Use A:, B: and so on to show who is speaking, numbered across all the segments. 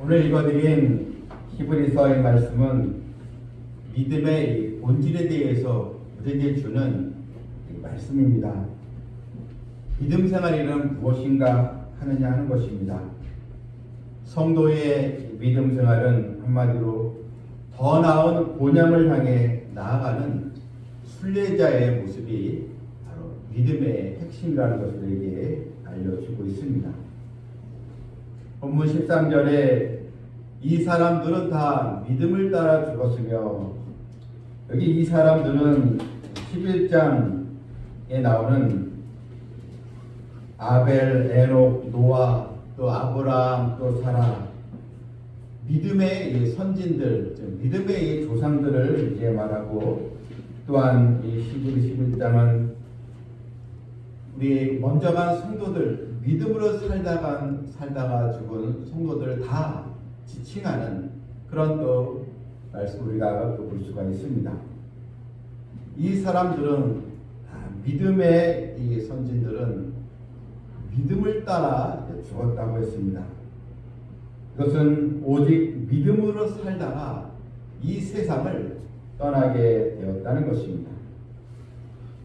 A: 오늘 읽어드린 히브리서의 말씀은 믿음의 본질에 대해서 우리에게 주는 말씀입니다. 믿음 생활이란 무엇인가 하느냐 하는 것입니다. 성도의 믿음 생활은 한마디로 더 나은 본향을 향해 나아가는 순례자의 모습이 바로 믿음의 핵심이라는 것을 우리에게 알려주고 있습니다. 본문 13절에 이 사람들은 다 믿음을 따라 죽었으며, 여기 이 사람들은 11장에 나오는 아벨, 에녹, 노아, 또 아브라함, 또 사라, 믿음의 선진들, 믿음의 조상들을 이제 말하고, 또한 이 히브리 11장은 우리 먼저 간 성도들, 믿음으로 살다가 죽은 성도들 다 지칭하는 그런 또 말씀 우리가 또 볼 수가 있습니다. 이 사람들은 믿음의 이 선진들은 믿음을 따라 죽었다고 했습니다. 이것은 오직 믿음으로 살다가 이 세상을 떠나게 되었다는 것입니다.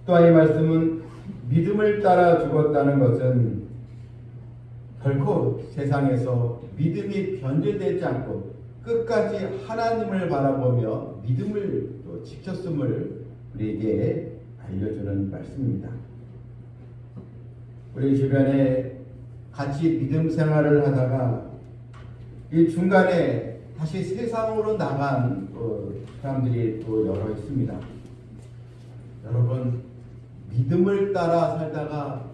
A: 또한 이 말씀은 믿음을 따라 죽었다는 것은 결코 세상에서 믿음이 변질되지 않고 끝까지 하나님을 바라보며 믿음을 또 지켰음을 우리에게 알려주는 말씀입니다. 우리 주변에 같이 믿음 생활을 하다가 이 중간에 다시 세상으로 나간 사람들이 또 여러 있습니다. 여러분, 믿음을 따라 살다가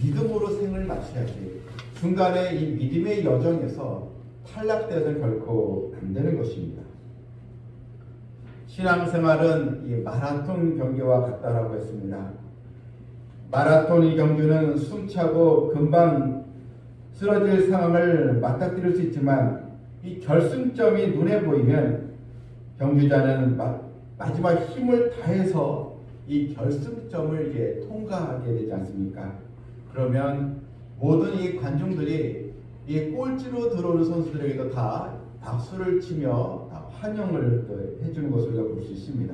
A: 믿음으로 생을 마쳐야지 중간에 이 믿음의 여정에서 탈락되어서는 결코 안 되는 것입니다. 신앙생활은 이 마라톤 경기와 같다라고 했습니다. 마라톤 이 경주는 숨차고 금방 쓰러질 상황을 맞닥뜨릴 수 있지만 이 결승점이 눈에 보이면 경주자는 마지막 힘을 다해서 이 결승점을 이제 통과하게 되지 않습니까? 그러면 모든 이 관중들이 이 꼴찌로 들어오는 선수들에게도 다 박수를 치며 다 환영을 해주는 것을 볼 수 있습니다.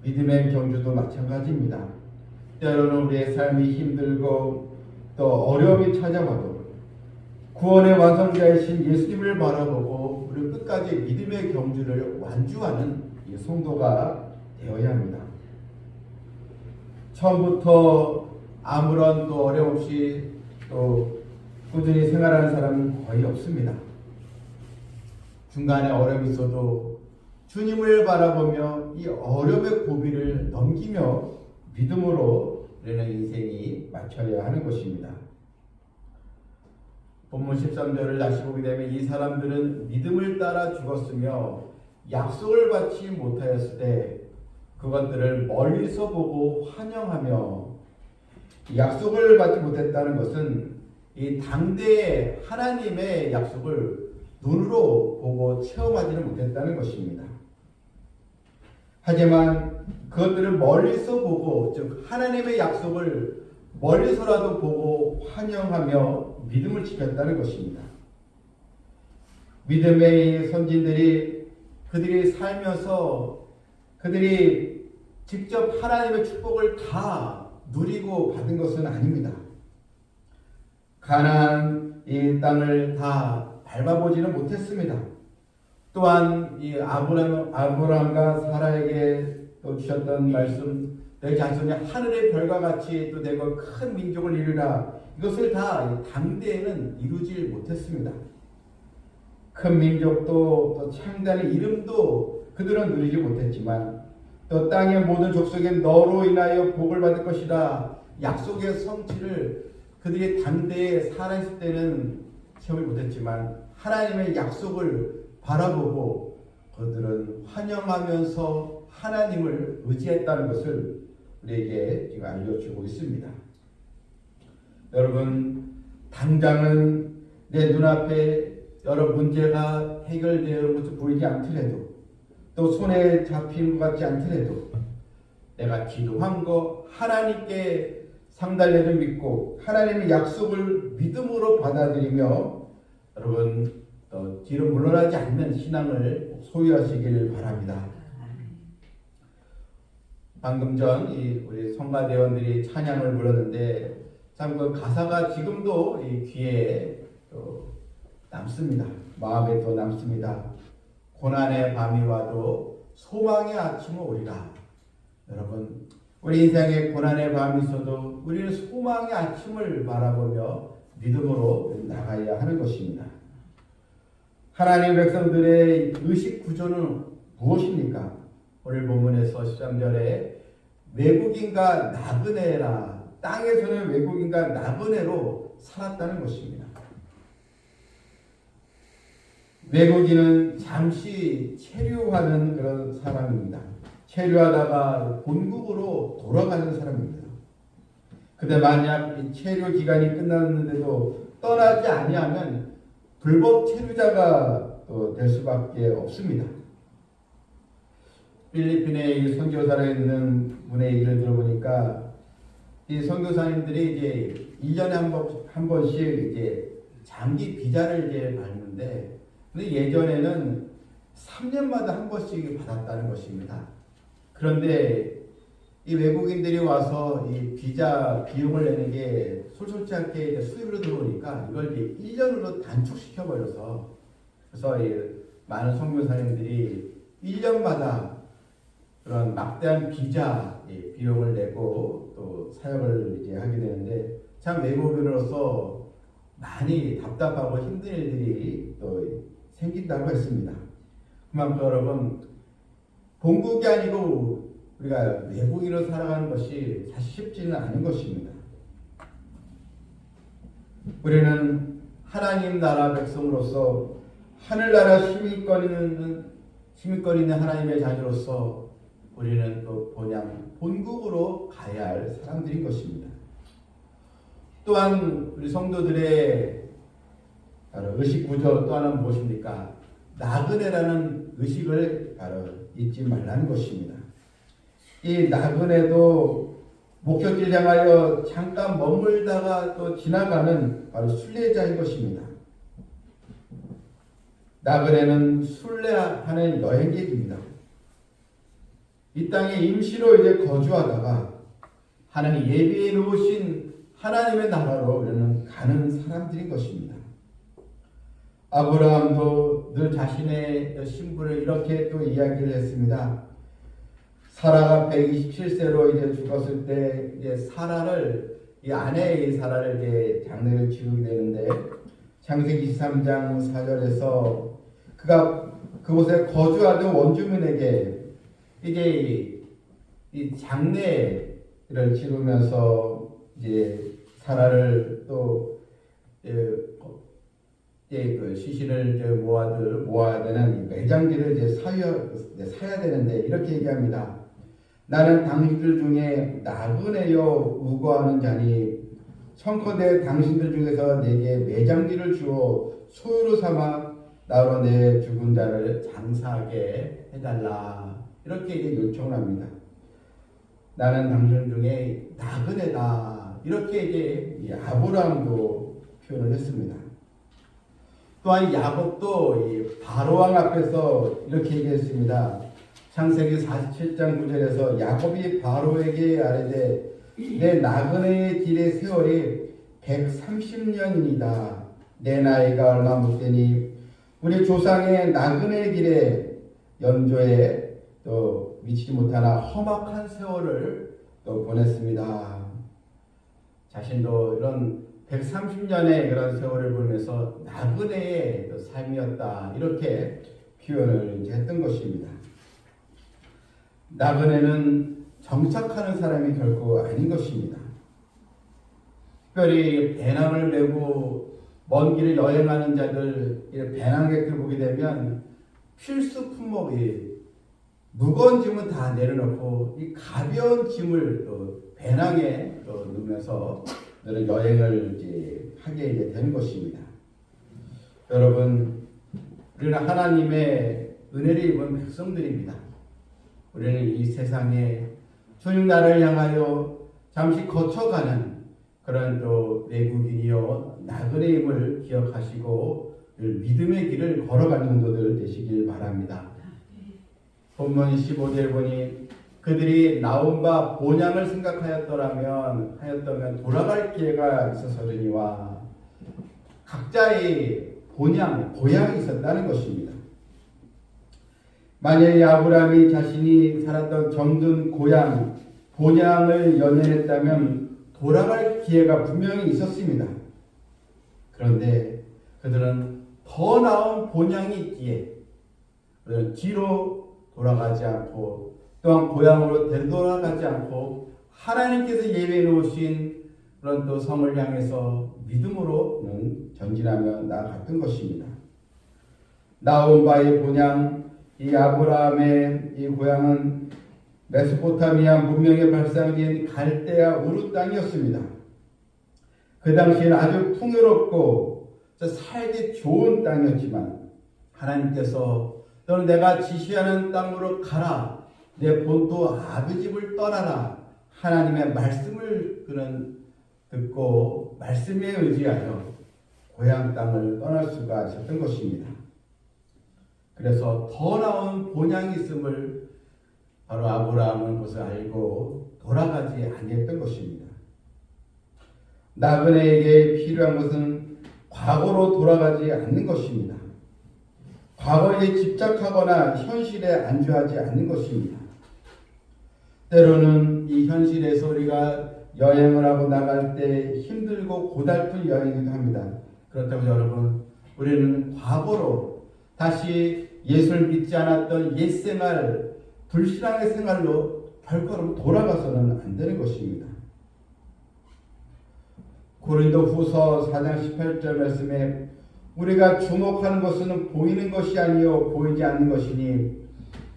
A: 믿음의 경주도 마찬가지입니다. 때로는 우리의 삶이 힘들고 또 어려움이 찾아와도 구원의 완성자이신 예수님을 바라보고 우리 끝까지 믿음의 경주를 완주하는 이 성도가 되어야 합니다. 처음부터 아무런 또 어려움 없이 또 꾸준히 생활하는 사람은 거의 없습니다. 중간에 어려움이 있어도 주님을 바라보며 이 어려움의 고비를 넘기며 믿음으로 우리는 인생이 맞춰야 하는 것입니다. 본문 13절을 다시 보게 되면 이 사람들은 믿음을 따라 죽었으며 약속을 받지 못하였을 때 그것들을 멀리서 보고 환영하며, 약속을 받지 못했다는 것은 이 당대의 하나님의 약속을 눈으로 보고 체험하지는 못했다는 것입니다. 하지만 그것들을 멀리서 보고, 즉 하나님의 약속을 멀리서라도 보고 환영하며 믿음을 지켰다는 것입니다. 믿음의 선진들이 그들이 살면서 그들이 직접 하나님의 축복을 다 누리고 받은 것은 아닙니다. 가나안 이 땅을 다 밟아보지는 못했습니다. 또한 이 아브라함과 사라에게 또 주셨던 말씀, 너희 자손이 하늘의 별과 같이 또 되고 큰 민족을 이루라, 이것을 다 당대에는 이루지 못했습니다. 큰 민족도 또 창단의 이름도 그들은 누리지 못했지만 또 땅의 모든 족속에 너로 인하여 복을 받을 것이라 약속의 성취를 그들이 당대에 살아있을 때는 체험을 못했지만 하나님의 약속을 바라보고 그들은 환영하면서 하나님을 의지했다는 것을 우리에게 지금 알려주고 있습니다. 여러분, 당장은 내 눈앞에 여러 문제가 해결되는 것을 보이지 않더라도, 또 손에 잡힌 것 같지 않더라도 내가 기도한 거 하나님께 상달래를 믿고 하나님의 약속을 믿음으로 받아들이며 여러분 뒤로 물러나지 않는 신앙을 소유하시길 바랍니다. 방금 전 우리 성가대원들이 찬양을 불렀는데 참 그 가사가 지금도 이 귀에 또 남습니다. 마음에 또 남습니다. 고난의 밤이 와도 소망의 아침은 오리라. 여러분, 우리 인생에 고난의 밤이 있어도 우리는 소망의 아침을 바라보며 믿음으로 나가야 하는 것입니다. 하나님 백성들의 의식 구조는 무엇입니까? 오늘 본문에서 13절에 외국인과 나그네라, 땅에서는 외국인과 나그네로 살았다는 것입니다. 외국인은 잠시 체류하는 그런 사람입니다. 체류하다가 본국으로 돌아가는 사람입니다. 근데 만약 이 체류 기간이 끝났는데도 떠나지 아니하면 불법 체류자가 될 수밖에 없습니다. 필리핀의 선교사로 있는 분의 얘기를 들어보니까 이 선교사님들이 이제 1년에 한 번씩 이제 장기 비자를 이제 받는데, 근데 예전에는 3년마다 한 번씩 받았다는 것입니다. 그런데 이 외국인들이 와서 이 비자 비용을 내는 게 솔솔치 않게 이제 수입으로 들어오니까 이걸 이제 1년으로 단축시켜 버려서, 그래서 많은 선교사님들이 1년마다 그런 막대한 비자 비용을 내고 또 사역을 이제 하게 되는데, 참 외국인으로서 많이 답답하고 힘든 일들이 또 생긴다고 했습니다. 그만큼 여러분, 본국이 아니고 우리가 외국인으로 살아가는 것이 사실 쉽지는 않은 것입니다. 우리는 하나님 나라 백성으로서 하늘나라 시민권이 있는 하나님의 자녀로서 우리는 또 본국으로 가야 할 사람들인 것입니다. 또한 우리 성도들의 의식 구조 또 하나는 무엇입니까? 나그네라는 의식을 바로 잊지 말라는 것입니다. 이 나그네도 목적지를 향하여 잠깐 머물다가 또 지나가는 바로 순례자인 것입니다. 나그네는 순례하는 여행객입니다. 이 땅에 임시로 이제 거주하다가 하나님 예비해 놓으신 하나님의 나라로 우리는 가는 사람들인 것입니다. 아브라함도 늘 자신의 신분을 이렇게 또 이야기를 했습니다. 사라가 127세로 이제 죽었을 때 이제 이 아내의 사라를 이제 장례를 치르게 되는데, 창세기 23장 4절에서 그가 그곳에 거주하던 원주민에게 이제 이 장례를 치르면서 이제 사라를 또 그 시신을 모아야 되는 매장지를 이제 사야 되는데 이렇게 얘기합니다. 나는 당신들 중에 나그네여 우거하는 자니 청컨대 당신들 중에서 내게 매장지를 주어 소유로 삼아 나로 내 죽은 자를 장사하게 해달라. 이렇게 이제 요청을 합니다. 나는 당신 중에 나그네다. 이렇게 이제 아브라함도 표현을 했습니다. 또한 야곱도 이 바로왕 앞에서 이렇게 얘기했습니다. 창세기 47장 9절에서 야곱이 바로에게 아뢰되 내 나그네의 길의 세월이 130년이다. 내 나이가 얼마 못 되니 우리 조상의 나그네 길에 연조에 또 미치지 못하나 험악한 세월을 또 보냈습니다. 자신도 이런 130년의 그런 세월을 보내면서 나그네의 삶이었다. 이렇게 표현을 했던 것입니다. 나그네는 정착하는 사람이 결코 아닌 것입니다. 특별히 배낭을 메고 먼 길을 여행하는 자들, 배낭객들 보게 되면 필수 품목이 무거운 짐은 다 내려놓고 이 가벼운 짐을 또 배낭에 또 넣으면서 여행을 이제 하게 되는 것입니다. 여러분, 우리는 하나님의 은혜를 입은 백성들입니다. 우리는 이 세상에 주님 나라를 향하여 잠시 거쳐가는 그런 또 외국인이요 나그네임을 기억하시고 믿음의 길을 걸어가는 성도들 되시길 바랍니다. 본문 15절 보니 그들이 나온 바 본향을 생각하였더라면 돌아갈 기회가 있어서려니와 각자의 본향, 고향이 있었다는 것입니다. 만약에 아브라함이 자신이 살았던 정든 고향, 본향을 연연했다면 돌아갈 기회가 분명히 있었습니다. 그런데 그들은 더 나은 본향이 있기에 뒤로 돌아가지 않고 또한 고향으로 되돌아가지 않고 하나님께서 예배해 놓으신 그런 또 성을 향해서 믿음으로는 전진하며 나아갔던 것입니다. 나온 바의 본향, 이 아브라함의 이 고향은 메소포타미아 문명의 발상지인 갈대아 우르 땅이었습니다. 그 당시에는 아주 풍요롭고 살기 좋은 땅이었지만 하나님께서 너는 내가 지시하는 땅으로 가라. 내 본토 아비 집을 떠나라. 하나님의 말씀을 그는 듣고 말씀에 의지하여 고향 땅을 떠날 수가 있었던 것입니다. 그래서 더 나은 본향이 있음을 바로 아브라함은 그것을 알고 돌아가지 아니했던 것입니다. 나그네에게 필요한 것은 과거로 돌아가지 않는 것입니다. 과거에 집착하거나 현실에 안주하지 않는 것입니다. 때로는 이 현실에서 우리가 여행을 하고 나갈 때 힘들고 고달픈 여행이기도 합니다. 그렇다고 여러분, 우리는 과거로 다시 예수를 믿지 않았던 옛생활, 불신앙의 생활로 결코 돌아가서는 안 되는 것입니다. 고린도후서 4장 18절 말씀에 우리가 주목하는 것은 보이는 것이 아니요 보이지 않는 것이니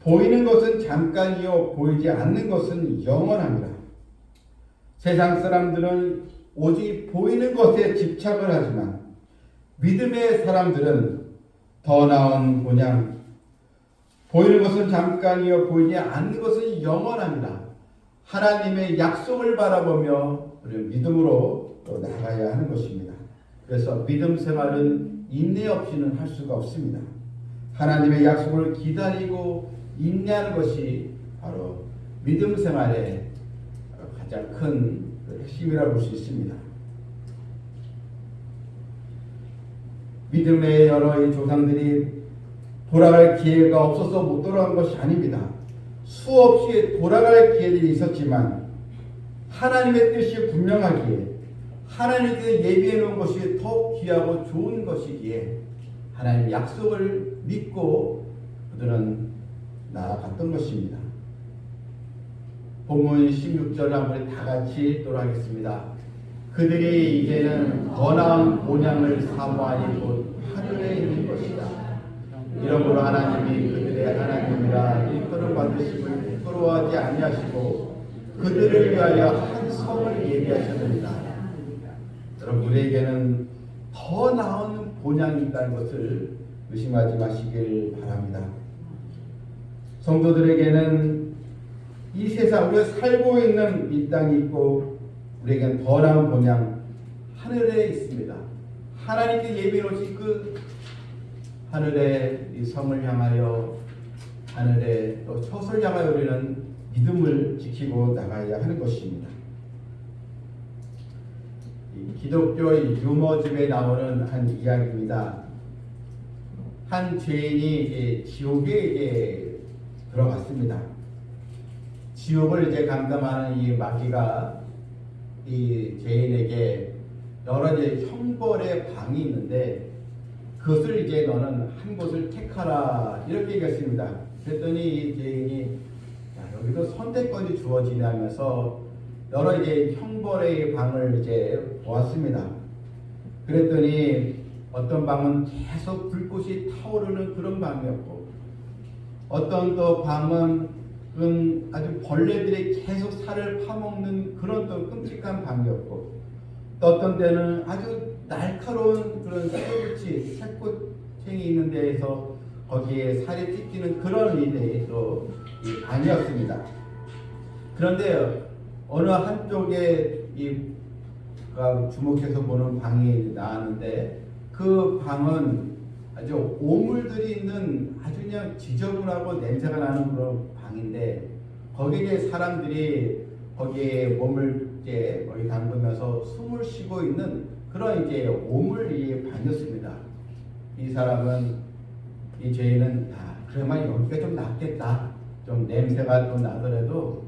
A: 보이는 것은 잠깐이요 보이지 않는 것은 영원합니다. 세상 사람들은 오직 보이는 것에 집착을 하지만 믿음의 사람들은 더 나은 본향, 보이는 것은 잠깐이요 보이지 않는 것은 영원합니다. 하나님의 약속을 바라보며 우리 믿음으로 나가야 하는 것입니다. 그래서 믿음 생활은 인내 없이는 할 수가 없습니다. 하나님의 약속을 기다리고 인내하는 것이 바로 믿음 생활의 가장 큰 핵심이라고 볼 수 있습니다. 믿음의 여러 조상들이 돌아갈 기회가 없어서 못 돌아간 것이 아닙니다. 수없이 돌아갈 기회들이 있었지만 하나님의 뜻이 분명하기에 하나님께서 예비해 놓은 것이 더 귀하고 좋은 것이기에 하나님의 약속을 믿고 그들은 나아갔던 것입니다. 본문 16절을 한번 다 같이 읽도록 하겠습니다. 그들이 이제는 더 나은 본향을 사모하니 곧 하늘에 있는 것이다. 이러므로 하나님이 그들의 하나님이라 일컬음 받으심을 부끄러워하지 아니하시고 그들을 위하여 한 성을 예비하셨느니라. 여러분, 우리에게는 더 나은 본향이 있다는 것을 의심하지 마시길 바랍니다. 성도들에게는 이 세상, 우리가 살고 있는 이 땅이 있고 우리에게는 더 나은 본향, 하늘에 있습니다. 하나님께 예비해 놓으신 그 하늘의 이 성을 향하여, 하늘의 또 처소를 향하여 우리는 믿음을 지키고 나가야 하는 것입니다. 기독교의 유머집에 나오는 한 이야기입니다. 한 죄인이 지옥에 들어갔습니다. 지옥을 감당하는 이 마귀가 이 죄인에게 여러 형벌의 방이 있는데 그것을 너는 한 곳을 택하라 이렇게 얘기했습니다. 그랬더니 이 죄인이 여기도 선택권이 주어지냐면서 여러 형벌의 방을 보았습니다. 그랬더니 어떤 방은 계속 불꽃이 타오르는 그런 방이었고, 어떤 또 방은 아주 벌레들이 계속 살을 파먹는 그런 또 끔찍한 방이었고, 또 어떤 데는 아주 날카로운 그런 새꽃이 있는 데에서 거기에 살이 찢기는 그런 일이 또 방이었습니다. 그런데 어느 한쪽에 주목해서 보는 방이 나왔는데 그 방은 아주 오물들이 있는 아주 그냥 지저분하고 냄새가 나는 그런 방인데 거기에 이제 사람들이 거기에 몸을 이제 거기 담그면서 숨을 쉬고 있는 그런 이제 오물이 방이었습니다. 이 사람은 이 죄인은 그래만 여기가 좀 낫겠다. 좀 냄새가 좀 나더라도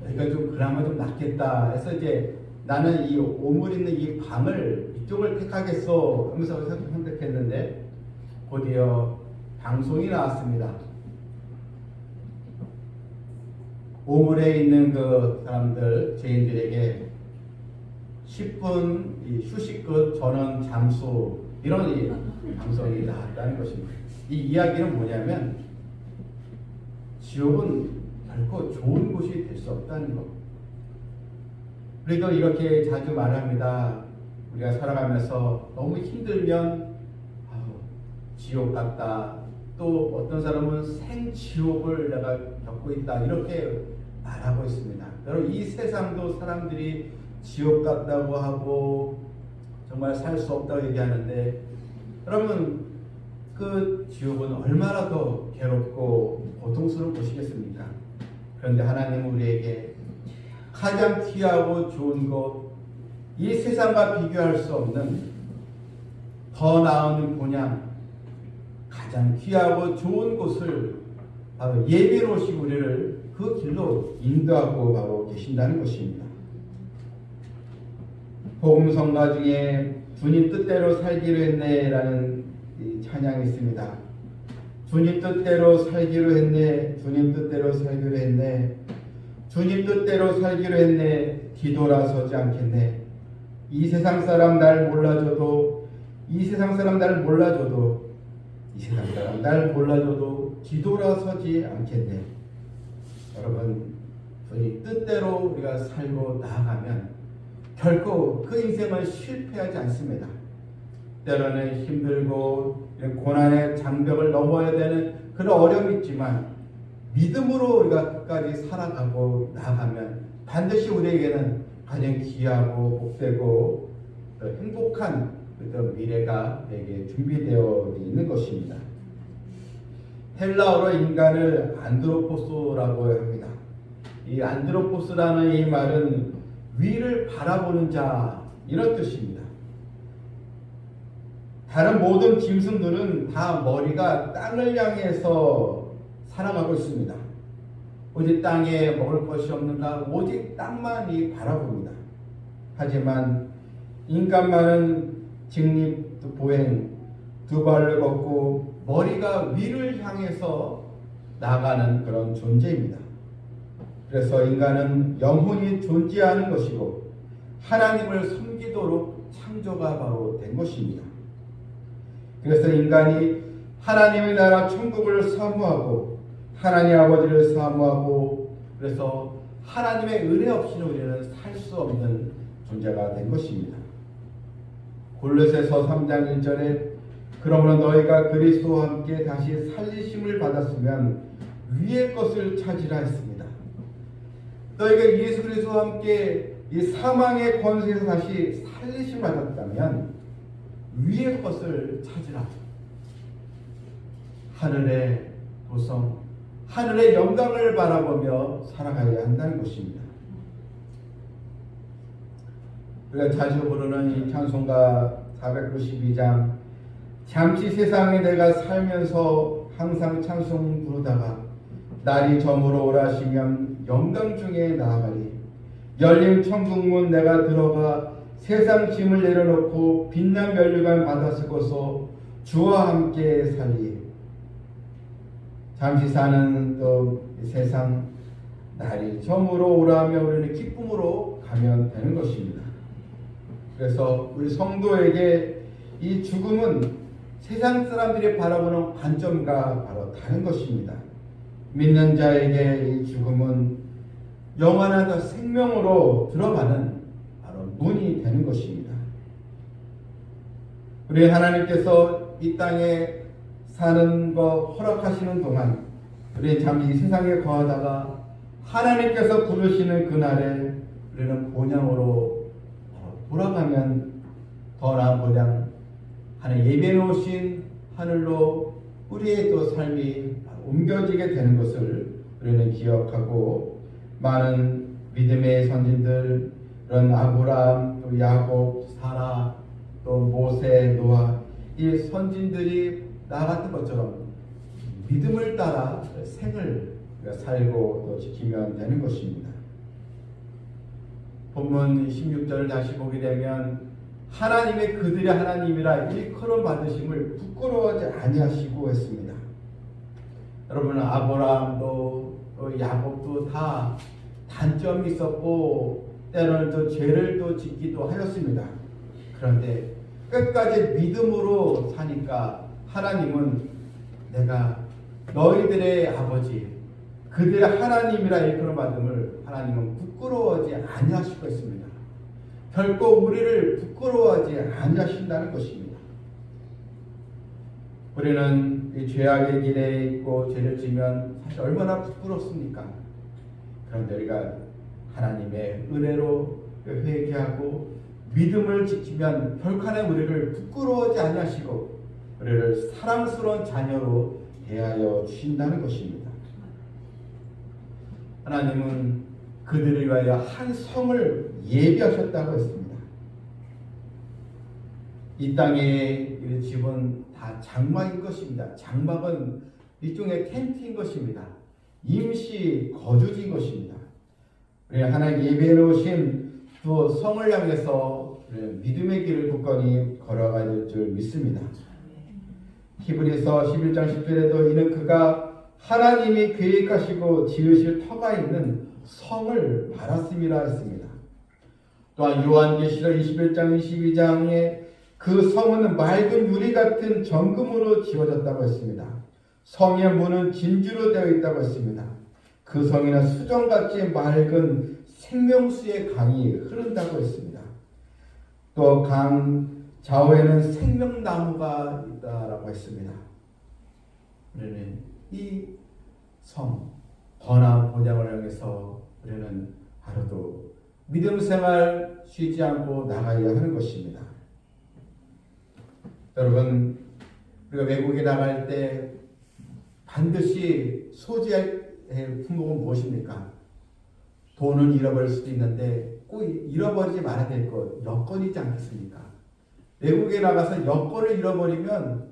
A: 여기가 좀 그나마 좀 낫겠다 해서 이제 나는 이 오물 있는 이 방을 이쪽을 택하겠어 하면서 선택했는데 곧이어 방송이 나왔습니다. 오물에 있는 그 사람들 죄인들에게 10분 휴식 끝 전원 잠수 이런 이 방송이 나왔다는 것입니다. 이 이야기는 뭐냐면 지옥은 결코 좋은 곳이 될 수 없다는 것. 우리도 이렇게 자주 말합니다. 우리가 살아가면서 너무 힘들면 지옥 같다. 또 어떤 사람은 생지옥을 내가 겪고 있다. 이렇게 말하고 있습니다. 여러분 이 세상도 사람들이 지옥 같다고 하고 정말 살 수 없다고 얘기하는데 여러분 그 지옥은 얼마나 더 괴롭고 고통스러운 곳이겠습니까? 그런데 하나님은 우리에게 가장 귀하고 좋은 곳, 이 세상과 비교할 수 없는 더 나은 본향, 가장 귀하고 좋은 곳을 바로 예비해 놓으시고 우리를 그 길로 인도하고 바로 계신다는 것입니다. 복음성가 중에 주님 뜻대로 살기로 했네 라는 찬양이 있습니다. 주님 뜻대로 살기로 했네, 주님 뜻대로 살기로 했네, 주님 뜻대로 살기로 했네, 뒤돌아서지 않겠네. 이 세상 사람 날 몰라줘도, 이 세상 사람 날 몰라줘도, 이 세상 사람 날 몰라줘도 뒤돌아서지 않겠네. 여러분, 주님 뜻대로 우리가 살고 나아가면 결코 그 인생은 실패하지 않습니다. 때로는 힘들고 고난의 장벽을 넘어야 되는 그런 어려움이 있지만 믿음으로 우리가 끝까지 살아가고 나아가면 반드시 우리에게는 가장 귀하고 복되고 행복한 그런 미래가 내게 준비되어 있는 것입니다. 헬라어로 인간을 안드로포스라고 합니다. 이 안드로포스라는 이 말은 위를 바라보는 자 이런 뜻입니다. 다른 모든 짐승들은 다 머리가 땅을 향해서 살아가고 있습니다. 오직 땅에 먹을 것이 없는가 오직 땅만 바라봅니다. 하지만 인간만은 직립 보행 두 발을 걷고 머리가 위를 향해서 나가는 그런 존재입니다. 그래서 인간은 영혼이 존재하는 것이고 하나님을 섬기도록 창조가 바로 된 것입니다. 그래서 인간이 하나님의 나라 천국을 사모하고 하나님 아버지를 사모하고 그래서 하나님의 은혜 없이는 우리는 살 수 없는 존재가 된 것입니다. 골로새서 3장 1절에 그러므로 너희가 그리스도와 함께 다시 살리심을 받았으면 위의 것을 찾으라 했습니다. 너희가 예수 그리스도와 함께 이 사망의 권세에서 다시 살리심을 받았다면 위의 것을 찾으라. 하늘의 도성, 하늘의 영광을 바라보며 살아가야 한다는 것입니다. 우리가 자주 부르는 이 찬송가 492장 잠시 세상에 내가 살면서 항상 찬송 부르다가 날이 저물어 오라시면 영광 중에 나아가리. 열린 천국문 내가 들어가 세상 짐을 내려놓고 빛난 면류관 받아 쓰고서 주와 함께 살리. 잠시 사는 또 세상 날이 저물어 오라며 우리는 기쁨으로 가면 되는 것입니다. 그래서 우리 성도에게 이 죽음은 세상 사람들이 바라보는 관점과 바로 다른 것입니다. 믿는 자에게 이 죽음은 영원한 생명으로 들어가는 바로 문이 되는 것입니다. 우리 하나님께서 이 땅에 사는 거 허락하시는 동안 우리 잠시 세상에 거하다가 하나님께서 부르시는 그날에 우리는 본향으로 돌아가면 더 나은 본향, 하나님 예배해 놓으신 하늘로 우리의 또 삶이 옮겨지게 되는 것을 우리는 기억하고, 많은 믿음의 선진들, 그런 아브라함, 또 야곱, 사라, 또 모세, 노아, 이 선진들이 나아갔던 것처럼 믿음을 따라 생을 살고 또 지키면 되는 것입니다. 본문 16절을 다시 보게 되면 하나님의 그들의 하나님이라 일컬음 받으심을 부끄러워하지 아니하시고 했습니다. 여러분, 아브라함도 또 야곱도 다 단점이 있었고 때로는 또 죄를 또 짓기도 하였습니다. 그런데 끝까지 믿음으로 사니까 하나님은 내가 너희들의 아버지, 그들의 하나님이라 일컬음 받음을 하나님은 부끄러워하지 아니하시고 했습니다. 결코 우리를 부끄러워하지 아니하신다는 것입니다. 우리는 이 죄악의 길에 있고 죄를 지면 사실 얼마나 부끄럽습니까? 그런데 우리가 하나님의 은혜로 회개하고 믿음을 지키면 결코 우리를 부끄러워하지 아니하시고 우리를 사랑스러운 자녀로 대하여 주신다는 것입니다. 하나님은 그들을 위하여 한 성을 예비하셨다고 했습니다. 이 땅의 집은 다 장막인 것입니다. 장막은 일종의 텐트인 것입니다. 임시 거주지인 것입니다. 우리 하나님 예배해 놓으신 또 성을 향해서 믿음의 길을 굳건히 걸어가야 될 줄 믿습니다. 히브리서 11장 10절에도 이는 그가 하나님이 계획하시고 지으실 터가 있는 성을 말았음이라 했습니다. 또한 요한계시록 21장 22장에 그 성은 맑은 유리 같은 정금으로 지어졌다고 했습니다. 성의 문은 진주로 되어 있다고 했습니다. 그 성에는 수정같이 맑은 생명수의 강이 흐른다고 했습니다. 또 강 좌우에는 생명나무가 있다라고 했습니다. 우리는 이 성, 더나 본향을 향해서 우리는 하루도 믿음 생활 쉬지 않고 나가야 하는 것입니다. 여러분, 우리가 외국에 나갈 때 반드시 소지할 품목은 무엇입니까? 돈은 잃어버릴 수도 있는데 꼭 잃어버리지 말아야 될 것, 여권이지 않겠습니까? 외국에 나가서 여권을 잃어버리면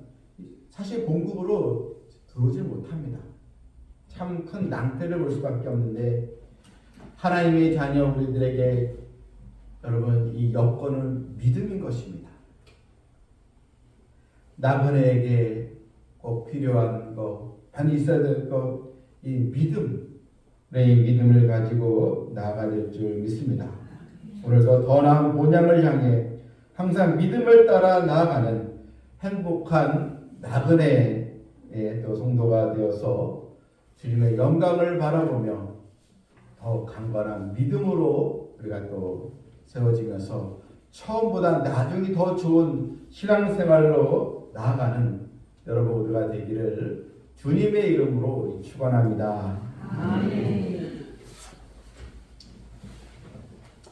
A: 사실 본국으로 들어오질 못합니다. 참 큰 낭패를 볼 수밖에 없는데, 하나님의 자녀 우리들에게 여러분, 이 여권은 믿음인 것입니다. 나그네에게 꼭 필요한 것, 반드시 있어야 될 것, 이 믿음, 이 믿음을 가지고 나아가야 될 줄 믿습니다. 오늘도 더 나은 본향을 향해 항상 믿음을 따라 나아가는 행복한 나그네의 또 성도가 되어서 주님의 영광을 바라보며 더 강건한 믿음으로 우리가 또 세워지면서 처음보다 나중이 더 좋은 신앙생활로 나아가는 여러분 모두가 되기를 주님의 이름으로 축원합니다. 아멘.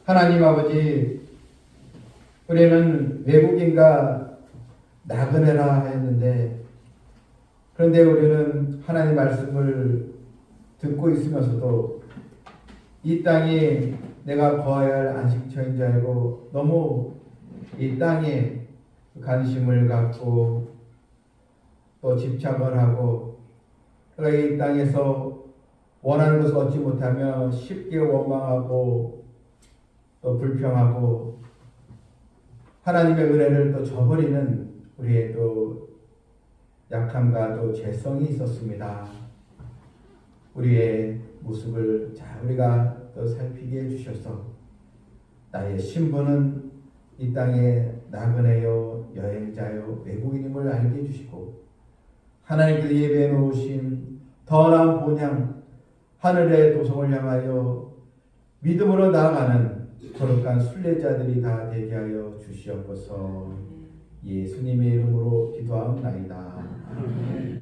A: 하나님 아버지, 우리는 외국인과 나그네라 했는데, 그런데 우리는 하나님 말씀을 듣고 있으면서도 이 땅이 내가 거해야 할 안식처인 줄 알고 너무 이 땅에 관심을 갖고 또 집착을 하고, 그러니까 이 땅에서 원하는 것을 얻지 못하면 쉽게 원망하고 또 불평하고 하나님의 은혜를 또 저버리는 우리의 또 약함과 또 죄성이 있었습니다. 우리의 모습을 잘 우리가 또 살피게 해주셔서 나의 신분은 이 땅에 나그네요, 여행자요, 외국인임을 알게 해주시고 하나님께서 예배해 놓으신 더 나은 본향, 하늘의 도성을 향하여 믿음으로 나아가는 거룩한 순례자들이 다 되게 하여 주시옵소서. 예수님의 이름으로 기도하옵나이다.